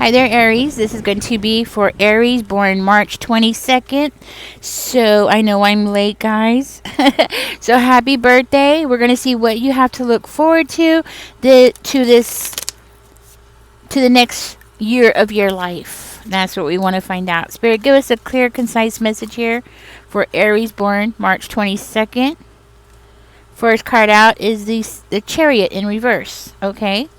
Hi there, Aries. This is going to be for Aries born March 22nd. So I know I'm late, guys. So happy birthday. We're going to see what you have to look forward to to the next year of your life. That's what we want to find out. Spirit, give us a clear, concise message here for Aries born March 22nd. First card out is the Chariot in reverse. Okay.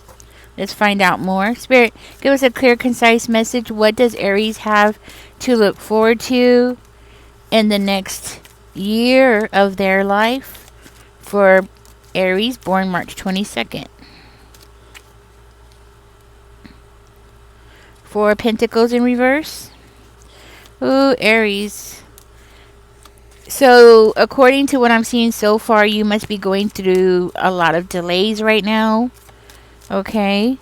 Let's find out more. Spirit, give us a clear, concise message. What does Aries have to look forward to in the next year of their life for Aries born March 22nd? Four of Pentacles in reverse. Ooh, Aries. So, according to what I'm seeing so far, you must be going through a lot of delays right now. Okay.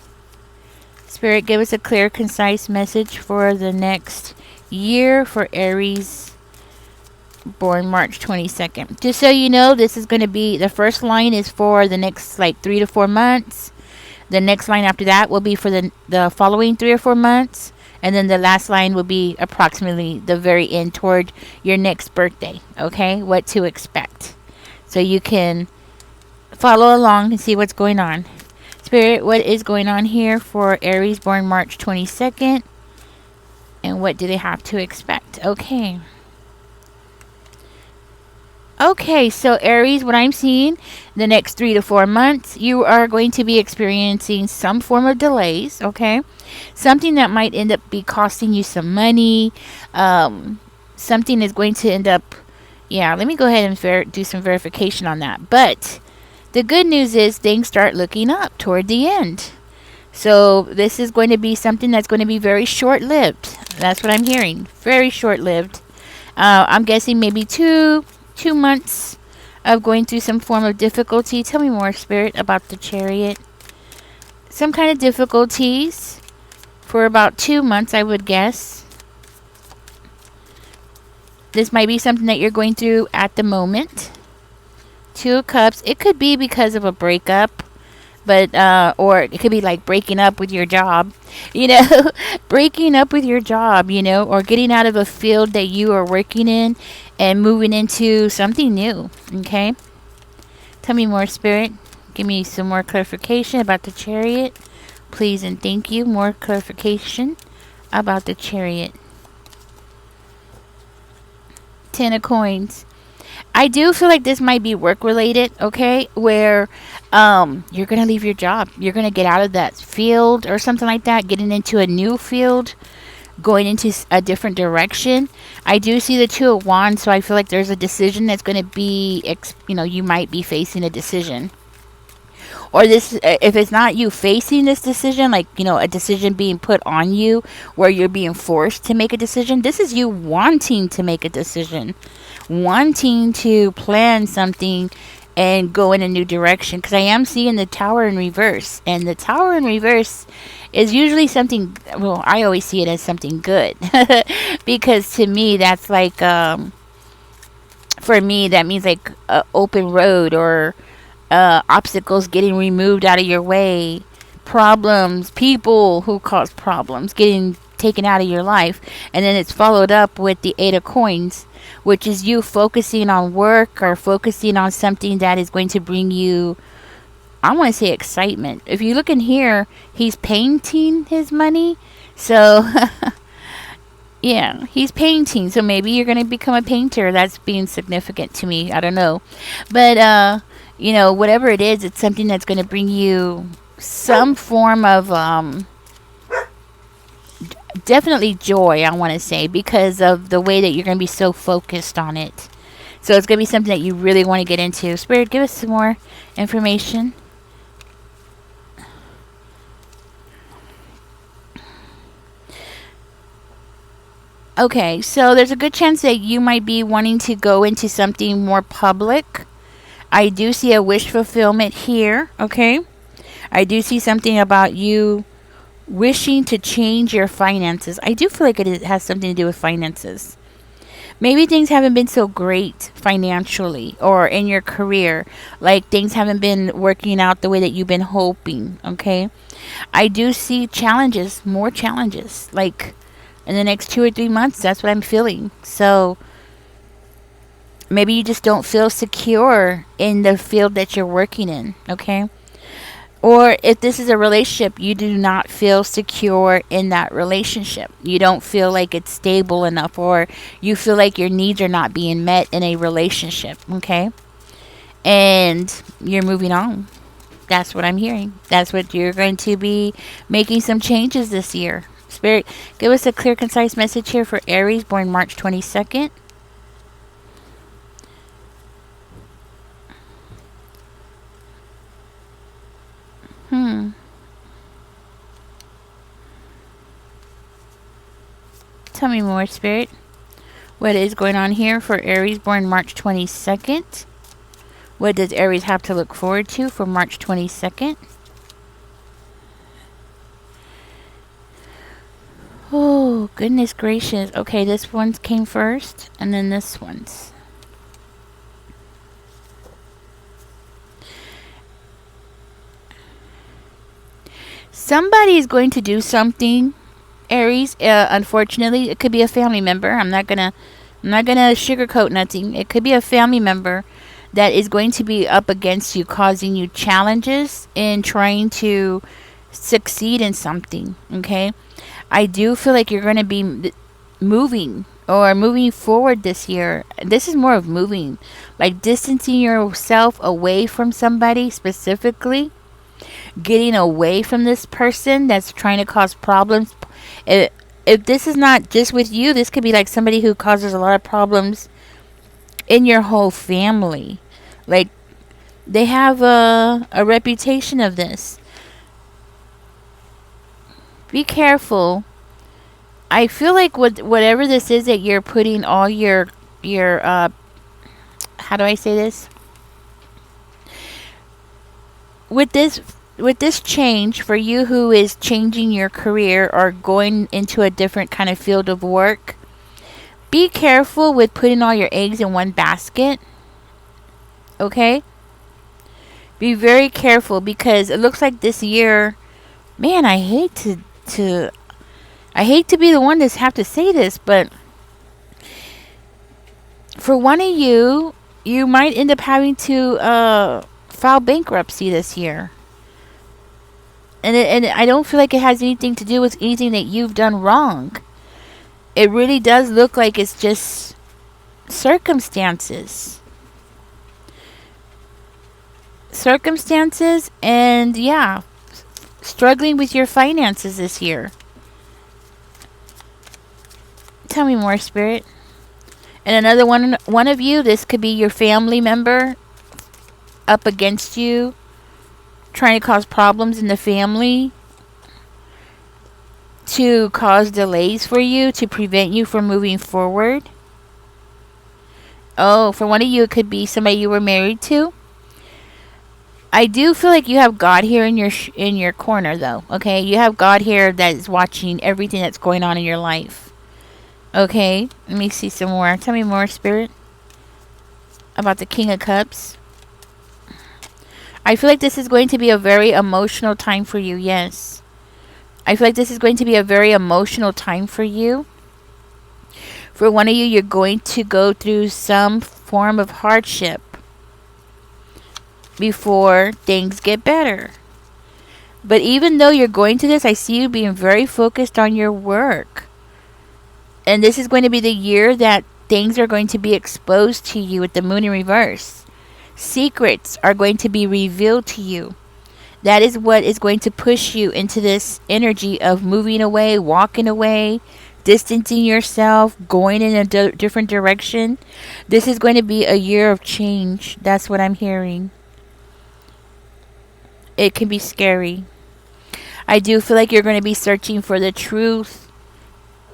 Spirit, give us a clear, concise message for the next year for Aries born March 22nd. Just so you know, this is going to be, the first line is for the next 3 to 4 months. The next line after that will be for the following 3 or 4 months. And then the last line will be approximately the very end toward your next birthday. Okay? What to expect. So you can follow along and see what's going on. Spirit, what is going on here for Aries born March 22nd? And what do they have to expect? Okay. Okay, so Aries, what I'm seeing, the next 3 to 4 months, you are going to be experiencing some form of delays, okay? Something that might end up be costing you some money. Something is going to end up, yeah, let me go ahead and do some verification on that. But the good news is things start looking up toward the end. So this is going to be something that's going to be very short-lived. That's what I'm hearing. Very short-lived. I'm guessing maybe two months of going through some form of difficulty. Tell me more, Spirit, about the Chariot. Some kind of difficulties for about 2 months, I would guess. This might be something that you're going through at the moment. 2 of Cups. It could be because of a breakup, but or it could be like breaking up with your job, breaking up with your job, or getting out of a field that you are working in and moving into something new. Okay, tell me more, Spirit. Give me some more clarification about the Chariot, please and thank you. More clarification about the Chariot. 10 of Coins. I do feel like this might be work related, okay, where you're going to leave your job. You're going to get out of that field or something like that, getting into a new field, going into a different direction. I do see the 2 of Wands, so I feel like there's a decision that's going to be, you might be facing a decision. Or this, if it's not you facing this decision, a decision being put on you where you're being forced to make a decision, this is you wanting to make a decision, wanting to plan something and go in a new direction. Because I am seeing the Tower in reverse, and the Tower in reverse is usually something, well, I always see it as something good. Because to me, that's for me, that means like an open road, or obstacles getting removed out of your way, problems, people who cause problems getting taken out of your life. And then it's followed up with the 8 of Coins, which is you focusing on work or focusing on something that is going to bring you, I want to say, excitement. If you look in here, he's painting his money. So yeah, he's painting. So maybe you're going to become a painter. That's being significant to me. I don't know. But whatever it is, it's something that's going to bring you some form of definitely joy, I want to say, because of the way that you're going to be so focused on it. So it's going to be something that you really want to get into. Spirit, give us some more information. Okay, so there's a good chance that you might be wanting to go into something more public. I do see a wish fulfillment here, okay? I do see something about you wishing to change your finances. I do feel like it has something to do with finances. Maybe things haven't been so great financially or in your career. Like things haven't been working out the way that you've been hoping. Okay. I do see challenges, more challenges. Like in the next 2 or 3 months, that's what I'm feeling. So maybe you just don't feel secure in the field that you're working in. Okay. Or if this is a relationship, you do not feel secure in that relationship. You don't feel like it's stable enough, or you feel like your needs are not being met in a relationship, okay? And you're moving on. That's what I'm hearing. That's what you're going to be making some changes this year. Spirit, give us a clear, concise message here for Aries, born March 22nd. Hmm. Tell me more, Spirit. What is going on here for Aries, born March 22nd? What does Aries have to look forward to for March 22nd? Oh, goodness gracious. Okay, this one came first, and then this one's. Somebody is going to do something, Aries. Unfortunately, it could be a family member. I'm not gonna sugarcoat nothing. It could be a family member that is going to be up against you, causing you challenges in trying to succeed in something. Okay, I do feel like you're going to be moving or moving forward this year. This is more of moving, like distancing yourself away from somebody specifically, getting away from this person that's trying to cause problems. If this is not just with you, this could be like somebody who causes a lot of problems in your whole family. Like they have a reputation of this. Be careful. I feel like whatever this is that you're putting all your how do I say this? With this change for you who is changing your career or going into a different kind of field of work, be careful with putting all your eggs in one basket. Okay? Be very careful because it looks like this year, man, to I hate to be the one to have to say this, but for one of you, you might end up having to file bankruptcy this year. And I don't feel like it has anything to do with anything that you've done wrong. It really does look like it's just circumstances. Circumstances, and yeah, struggling with your finances this year. Tell me more, Spirit. And another one of you, this could be your family member up against you, trying to cause problems in the family, to cause delays for you, to prevent you from moving forward. Oh, for one of you, it could be somebody you were married to. I do feel like you have God here in your corner, though. Okay, you have God here that is watching everything that's going on in your life. Okay, let me see some more. Tell me more, Spirit, about the King of Cups. I feel like this is going to be a very emotional time for you. Yes, I feel like this is going to be a very emotional time for you. For one of you, you're going to go through some form of hardship before things get better. But even though you're going to this, I see you being very focused on your work. And this is going to be the year that things are going to be exposed to you with the moon in reverse. Secrets are going to be revealed to you. That is what is going to push you into this energy of moving away, walking away, distancing yourself, going in a different direction. This is going to be a year of change. That's what I'm hearing. It can be scary. I do feel like you're going to be searching for the truth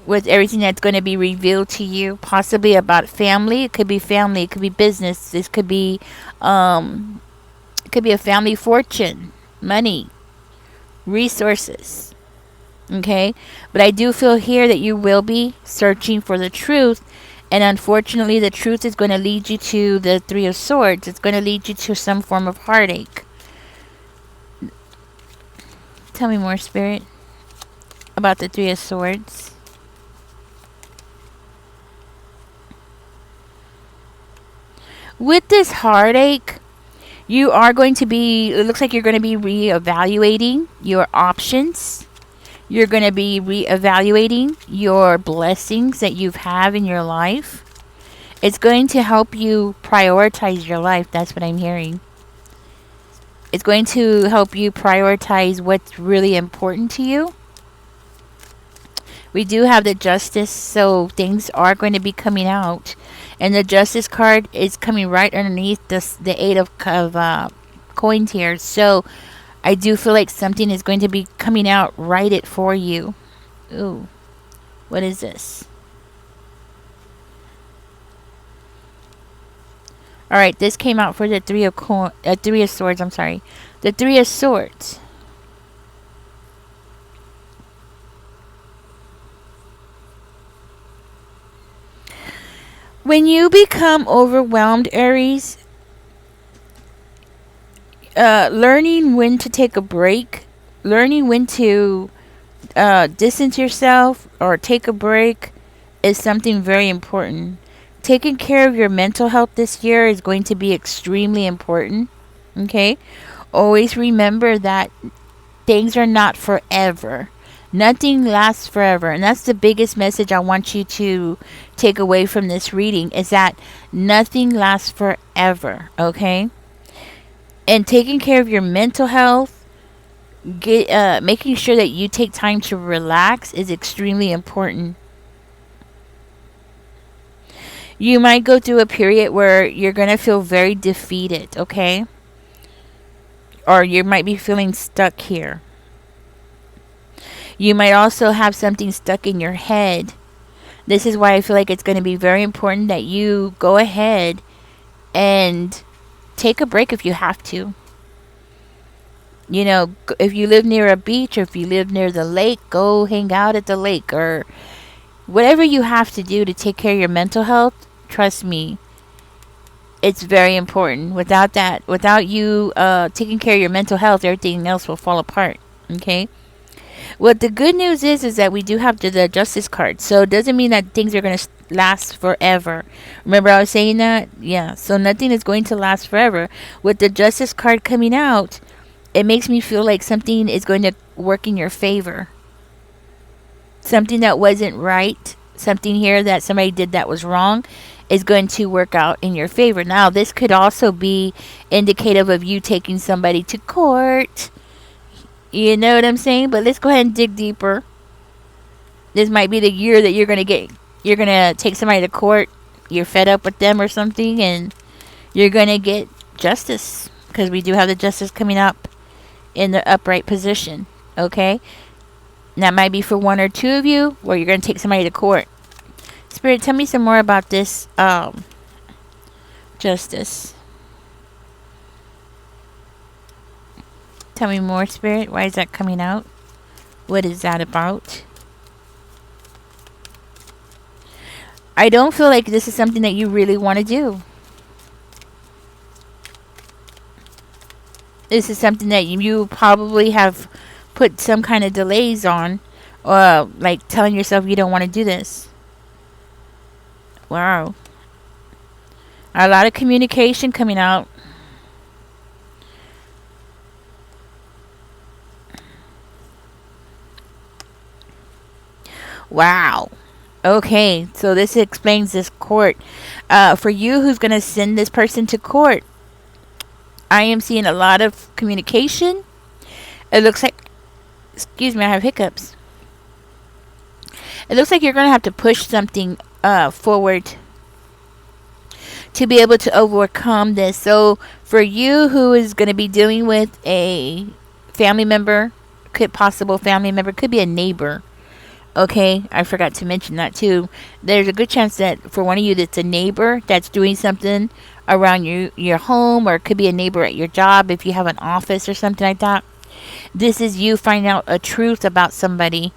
with everything that's going to be revealed to you, possibly about family. It could be family. It could be business. This could be, it could be a family fortune, money, resources. Okay, but I do feel here that you will be searching for the truth, And unfortunately, the truth is going to lead you to the Three of Swords. It's going to lead you to some form of heartache. Tell me more, Spirit, about the Three of Swords. With this heartache, you are going to be, it looks like you're going to be reevaluating your options. You're going to be reevaluating your blessings that you have in your life. It's going to help you prioritize your life. That's what I'm hearing. It's going to help you prioritize what's really important to you. We do have the Justice, so things are going to be coming out. And the Justice card is coming right underneath the Eight of coins here. So I do feel like something is going to be coming out right it for you. Ooh, what is this? All right, this came out for the Three of Swords. I'm sorry, the Three of Swords. When you become overwhelmed, Aries, learning when to take a break, learning when to distance yourself or take a break is something very important. Taking care of your mental health this year is going to be extremely important. Okay? Always remember that things are not forever. Nothing lasts forever. And that's the biggest message I want you to take away from this reading is that nothing lasts forever. Okay? And taking care of your mental health, making sure that you take time to relax is extremely important. You might go through a period where you're going to feel very defeated, okay? Or you might be feeling stuck here. You might also have something stuck in your head. This is why I feel like it's going to be very important that you go ahead and take a break if you have to. You know, if you live near a beach or if you live near the lake, go hang out at the lake or whatever you have to do to take care of your mental health. Trust me, it's very important. Without you taking care of your mental health, everything else will fall apart. Okay? What the good news is that we do have the Justice card. So it doesn't mean that things are going to last forever. Remember I was saying that? Yeah. So nothing is going to last forever. With the Justice card coming out, it makes me feel like something is going to work in your favor. Something that wasn't right, something here that somebody did that was wrong, is going to work out in your favor. Now, this could also be indicative of you taking somebody to court. You know what I'm saying? But let's go ahead and dig deeper. This might be the year that you're going to take somebody to court. You're fed up with them or something, and you're going to get justice. Because we do have the Justice coming up in the upright position. Okay? And that might be for one or two of you, where you're going to take somebody to court. Spirit, tell me some more about this Justice. Tell me more, Spirit. Why is that coming out? What is that about? I don't feel like this is something that you really want to do. This is something that you probably have put some kind of delays on. Like telling yourself you don't want to do this. Wow. A lot of communication coming out. Wow. Okay, so this explains this court. For you who's going to send this person to court, I am seeing a lot of communication. It looks like, excuse me, I have hiccups. It looks like you're going to have to push something forward to be able to overcome this. So for you who is going to be dealing with a family member, possible family member, could be a neighbor. Okay, I forgot to mention that too. There's a good chance that for one of you that's a neighbor that's doing something around your home, or it could be a neighbor at your job if you have an office or something like that. This is you finding out a truth about somebody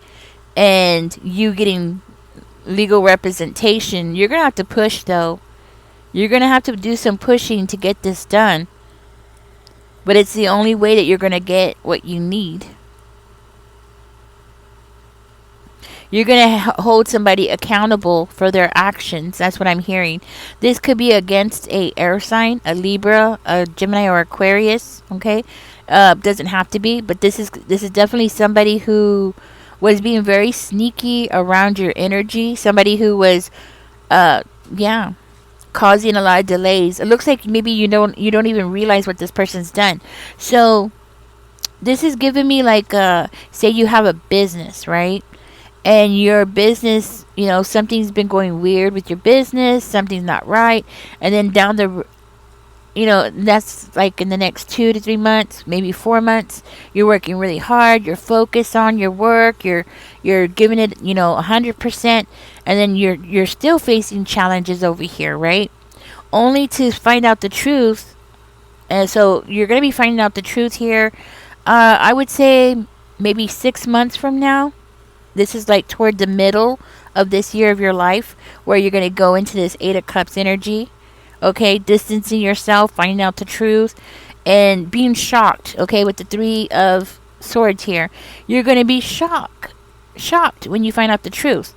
and you getting legal representation. You're going to have to push, though. You're going to have to do some pushing to get this done. But it's the only way that you're going to get what you need. You're going to hold somebody accountable for their actions. That's what I'm hearing. This could be against a air sign, a Libra, a Gemini, or Aquarius. Okay, doesn't have to be, but this is definitely somebody who was being very sneaky around your energy. Somebody who was, yeah, causing a lot of delays. It looks like maybe you don't even realize what this person's done. So this is giving me like, say you have a business, right? And your business, something's been going weird with your business, something's not right, and then down the, that's like in the next 2 to 3 months, maybe 4 months, you're working really hard, you're focused on your work, you're giving it, 100%, and then you're still facing challenges over here, right? Only to find out the truth. And so you're going to be finding out the truth here, I would say maybe 6 months from now. This is like toward the middle of this year of your life, where you're going to go into this 8 of Cups energy. Okay, distancing yourself, finding out the truth, and being shocked. Okay, with the 3 of Swords here, you're going to be shocked when you find out the truth.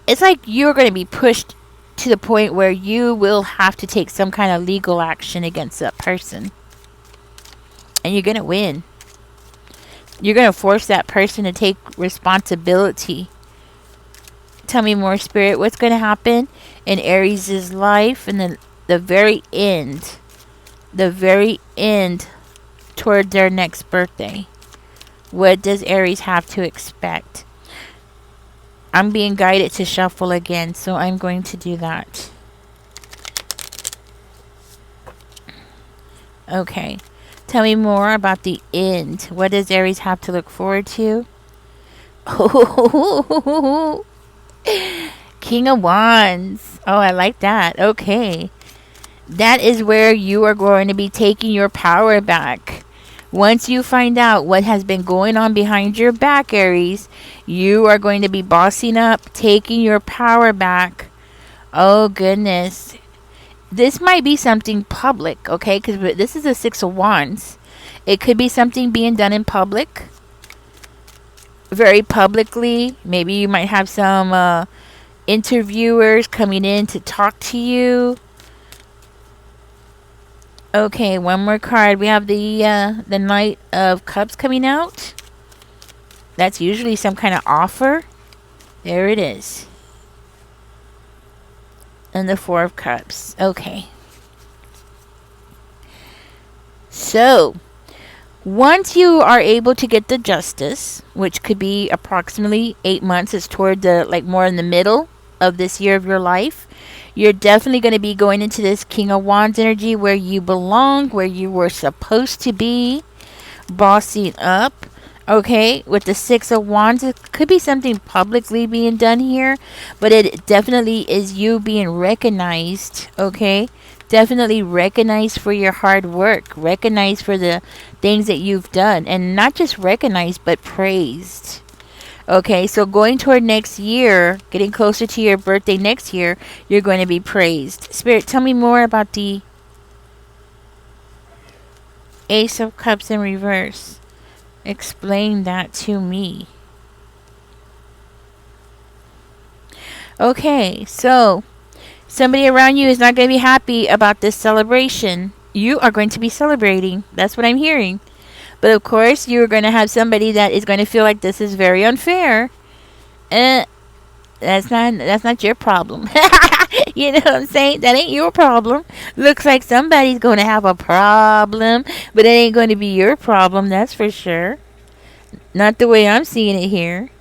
It's like you're going to be pushed to the point where you will have to take some kind of legal action against that person, and you're going to win. You're going to force that person to take responsibility. Tell me more, Spirit. What's going to happen in Aries' life and the very end? The very end toward their next birthday. What does Aries have to expect? I'm being guided to shuffle again, so I'm going to do that. Okay. Tell me more about the end. What does Aries have to look forward to? Oh, King of Wands. Oh, I like that. Okay. That is where you are going to be taking your power back. Once you find out what has been going on behind your back, Aries, you are going to be bossing up, taking your power back. Oh, goodness. This might be something public, okay? Because this is a 6 of Wands. It could be something being done in public. Very publicly. Maybe you might have some interviewers coming in to talk to you. Okay, one more card. We have the Knight of Cups coming out. That's usually some kind of offer. There it is. And the 4 of Cups. Okay. So, once you are able to get the Justice, which could be approximately 8 months, it's toward the, like, more in the middle of this year of your life, you're definitely going to be going into this King of Wands energy where you belong, where you were supposed to be, bossing up. Okay, with the 6 of Wands, it could be something publicly being done here, but it definitely is you being recognized, okay? Definitely recognized for your hard work, recognized for the things that you've done, and not just recognized, but praised. Okay, so going toward next year, getting closer to your birthday next year, you're going to be praised. Spirit, tell me more about the Ace of Cups in reverse. Explain that to me. Okay, so somebody around you is not going to be happy about this celebration. You are going to be celebrating. That's what I'm hearing. But of course, you're going to have somebody that is going to feel like this is very unfair. That's not your problem. You know what I'm saying? That ain't your problem. Looks like somebody's going to have a problem, but it ain't going to be your problem, that's for sure. Not the way I'm seeing it here.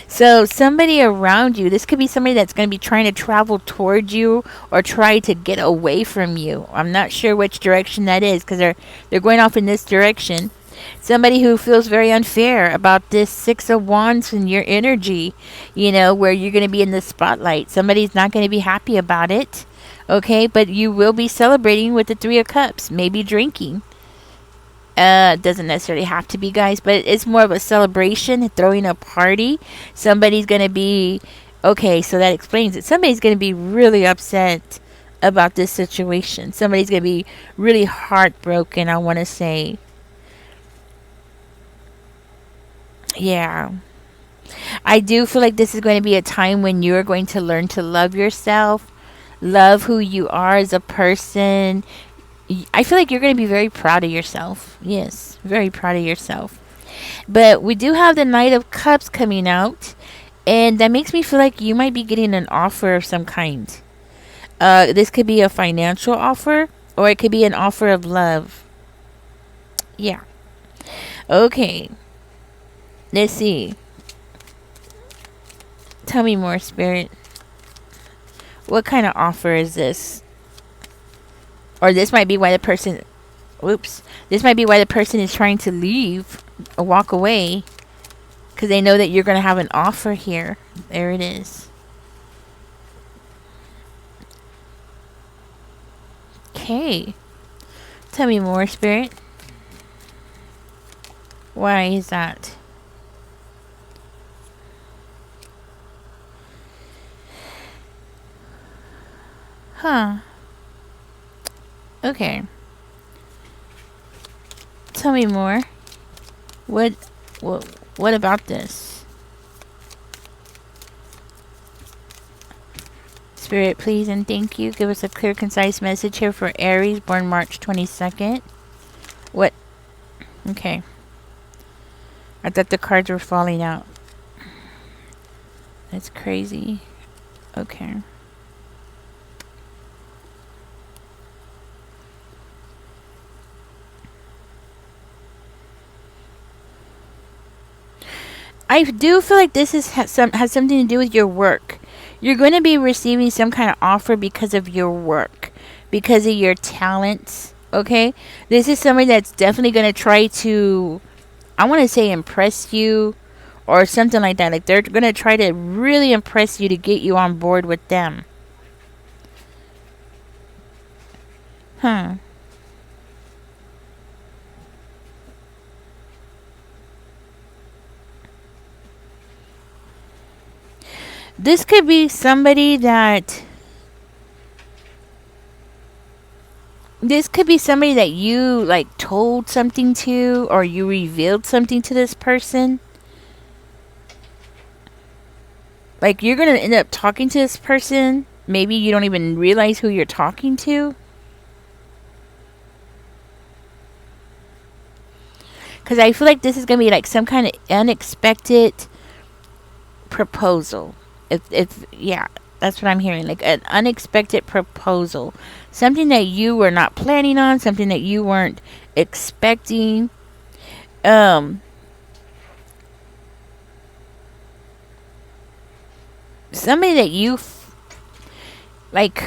So somebody around you, this could be somebody that's going to be trying to travel towards you or try to get away from you. I'm not sure which direction that is because they're going off in this direction. Somebody who feels very unfair about this 6 of Wands and your energy, you know, where you're going to be in the spotlight. Somebody's not going to be happy about it, okay? But you will be celebrating with the 3 of Cups, maybe drinking. Doesn't necessarily have to be guys, but it's more of a celebration, throwing a party. Somebody's gonna be okay, so that explains it. Somebody's gonna be really upset about this situation. Somebody's gonna be really heartbroken, I wanna say. Yeah. I do feel like this is going to be a time when you're going to learn to love yourself, love who you are as a person. I feel like you're going to be very proud of yourself. Yes, very proud of yourself. But we do have the Knight of Cups coming out, and that makes me feel like you might be getting an offer of some kind. This could be a financial offer, or it could be an offer of love. Yeah. Okay. Let's see. Tell me more, Spirit. What kind of offer is this? Or this might be why the person... Whoops. This might be why the person is trying to leave or walk away. Because they know that you're going to have an offer here. There it is. Okay. Tell me more, Spirit. Why is that? Huh. Okay. Tell me more. What what about this? Spirit, please and thank you. Give us a clear, concise message here for Aries, born March 22nd. What? Okay. I thought the cards were falling out. That's crazy. Okay. I do feel like this has something to do with your work. You're going to be receiving some kind of offer because of your work, because of your talents. Okay, this is somebody that's definitely going to try to, I want to say, impress you, or something like that. Like they're going to try to really impress you to get you on board with them. Huh. This could be somebody that... This could be somebody that you, like, told something to, or you revealed something to this person. Like, you're going to end up talking to this person. Maybe you don't even realize who you're talking to. Because I feel like this is going to be, like, some kind of unexpected proposal. Yeah, that's what I'm hearing. Like an unexpected proposal. Something that you were not planning on, something that you weren't expecting. Somebody that you like,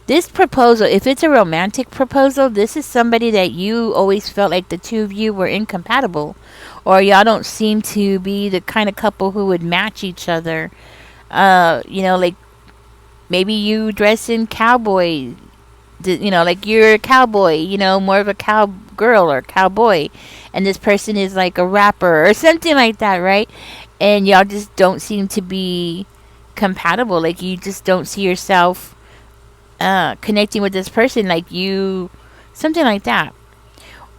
this proposal, if it's a romantic proposal, this is somebody that you always felt like the two of you were incompatible, or y'all don't seem to be the kind of couple who would match each other. Like maybe you dress in cowboy, like you're a cowboy, more of a cowgirl or cowboy, and this person is like a rapper or something like that, right? And y'all just don't seem to be compatible. Like you just don't see yourself connecting with this person, like you, something like that.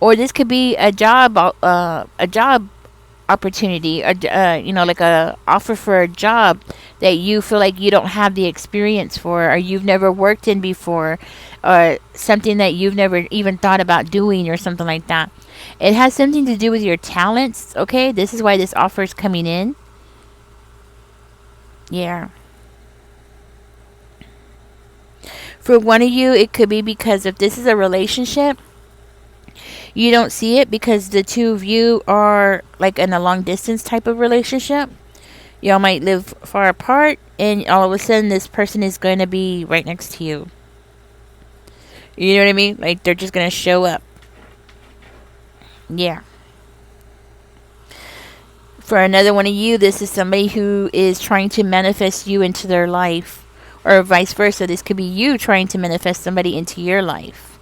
Or this could be a job opportunity, like a offer for a job that you feel like you don't have the experience for, or you've never worked in before, or something that you've never even thought about doing, or something like that. It has something to do with your talents. Okay, this is why this offer is coming in. Yeah. For one of you, it could be because if this is a relationship, you don't see it because the two of you are like in a long distance type of relationship. Y'all might live far apart, and all of a sudden this person is going to be right next to you. You know what I mean? Like they're just going to show up. Yeah. For another one of you, this is somebody who is trying to manifest you into their life, or vice versa. This could be you trying to manifest somebody into your life.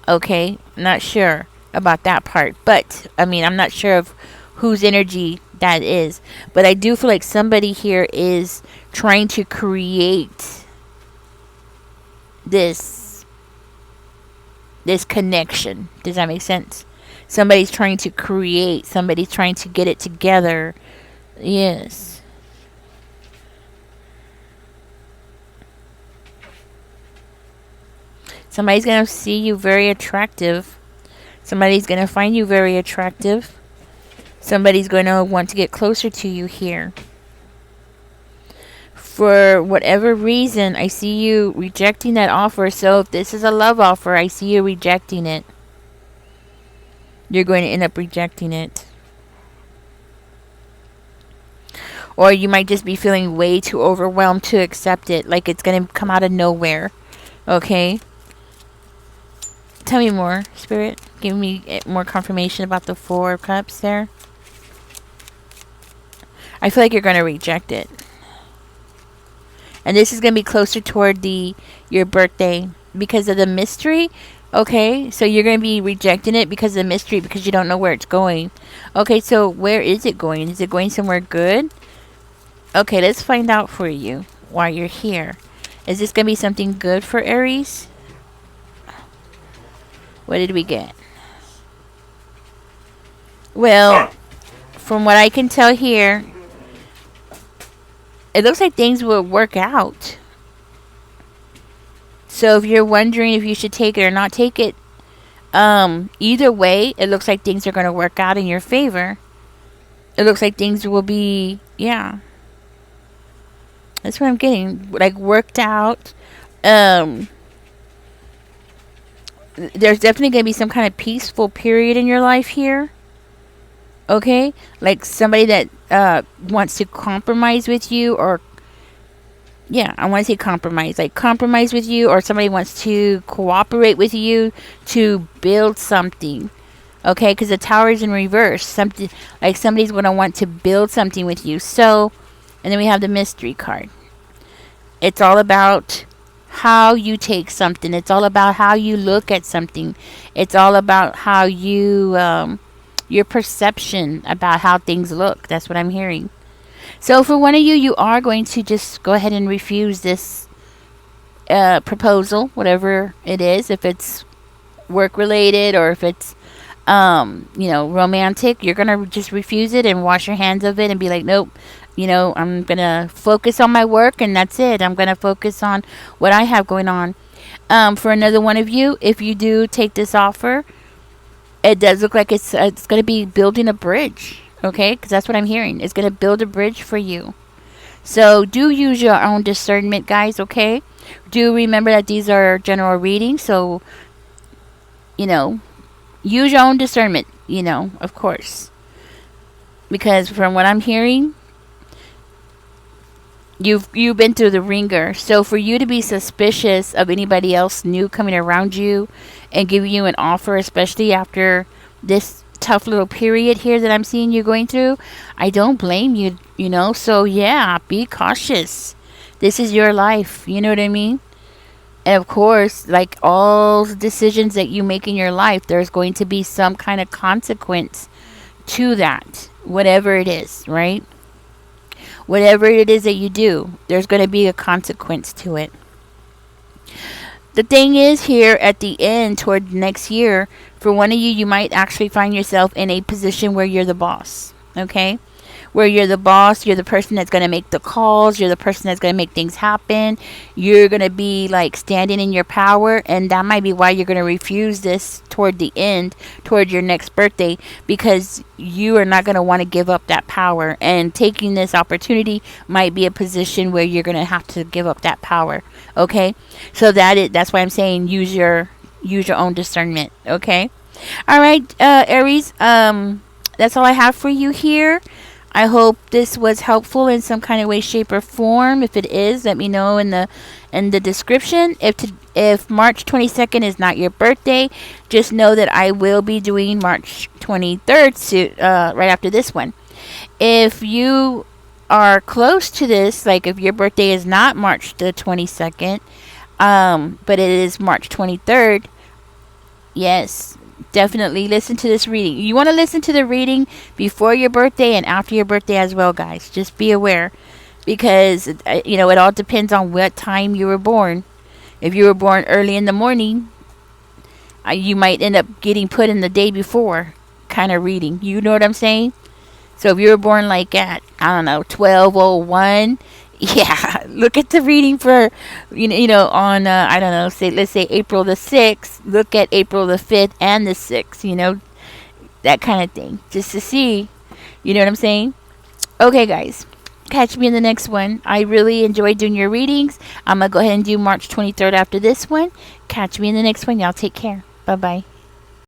Okay, not sure about that part, but I mean, I'm not sure of whose energy that is, but I do feel like somebody here is trying to create this this connection. Does that make sense? Somebody's trying to create, somebody's trying to get it together. Yes. Somebody's going to see you very attractive. Somebody's going to find you very attractive. Somebody's going to want to get closer to you here. For whatever reason, I see you rejecting that offer. So if this is a love offer, I see you rejecting it. You're going to end up rejecting it. Or you might just be feeling way too overwhelmed to accept it. Like it's going to come out of nowhere. Okay? Tell me more, Spirit. Give me more confirmation about the Four of Cups there. I feel like you're going to reject it. And this is going to be closer toward your birthday because of the mystery. Okay, so you're going to be rejecting it because of the mystery, because you don't know where it's going. Okay, so where is it going? Is it going somewhere good? Okay, let's find out for you while you're here. Is this going to be something good for Aries? What did we get? Well, from what I can tell here, it looks like things will work out. So if you're wondering if you should take it or not take it, either way, it looks like things are going to work out in your favor. It looks like things will be, yeah. That's what I'm getting. Like, worked out. There's definitely going to be some kind of peaceful period in your life here. Okay? Like somebody that wants to compromise with you, or yeah, I want to say compromise. Like compromise with you, or somebody wants to cooperate with you to build something. Okay? Because the Tower is in reverse. Something like somebody's going to want to build something with you. So, and then we have the mystery card. It's all about how you take something. It's all about how you look at something. It's all about how you, your perception about how things look. That's what I'm hearing. So for one of you, you are going to just go ahead and refuse this proposal, whatever it is. If it's work related or if it's, romantic, you're going to just refuse it and wash your hands of it and be like, nope. I'm going to focus on my work and that's it. I'm going to focus on what I have going on. For another one of you, if you do take this offer, it does look like it's going to be building a bridge. Okay? Because that's what I'm hearing. It's going to build a bridge for you. So do use your own discernment, guys. Okay? Do remember that these are general readings. So, use your own discernment, of course. Because from what I'm hearing, You've been through the ringer. So for you to be suspicious of anybody else new coming around you and giving you an offer, especially after this tough little period here that I'm seeing you going through, I don't blame you, So yeah, be cautious. This is your life. You know what I mean? And of course, like all decisions that you make in your life, there's going to be some kind of consequence to that, whatever it is, right? Whatever it is that you do, there's going to be a consequence to it. The thing is, here at the end, toward next year, for one of you, you might actually find yourself in a position where you're the boss. Okay? Where you're the boss, you're the person that's going to make the calls, you're the person that's going to make things happen. You're going to be like standing in your power, and that might be why you're going to refuse this toward the end, toward your next birthday, because you are not going to want to give up that power, and taking this opportunity might be a position where you're going to have to give up that power. Okay? So that's why I'm saying use your own discernment. Okay? All right, Aries, that's all I have for you here. I hope this was helpful in some kind of way, shape, or form. If it is, let me know in the description. If March 22nd is not your birthday, just know that I will be doing March 23rd right after this one. If you are close to this, like if your birthday is not March the 22nd, but it is March 23rd, Yes, definitely listen to this reading. You want to listen to the reading before your birthday and after your birthday as well, guys. Just be aware because it all depends on what time you were born. If you were born early in the morning, you might end up getting put in the day before kind of reading. You know what I'm saying? So if you were born like at, I don't know, 12:01, yeah, look at the reading for on I don't know, say let's say April the 6th, look at April the 5th and the 6th, that kind of thing, just to see, you know what I'm saying? Okay, guys. Catch me in the next one. I really enjoyed doing your readings. I'm going to go ahead and do March 23rd after this one. Catch me in the next one. Y'all take care. Bye bye.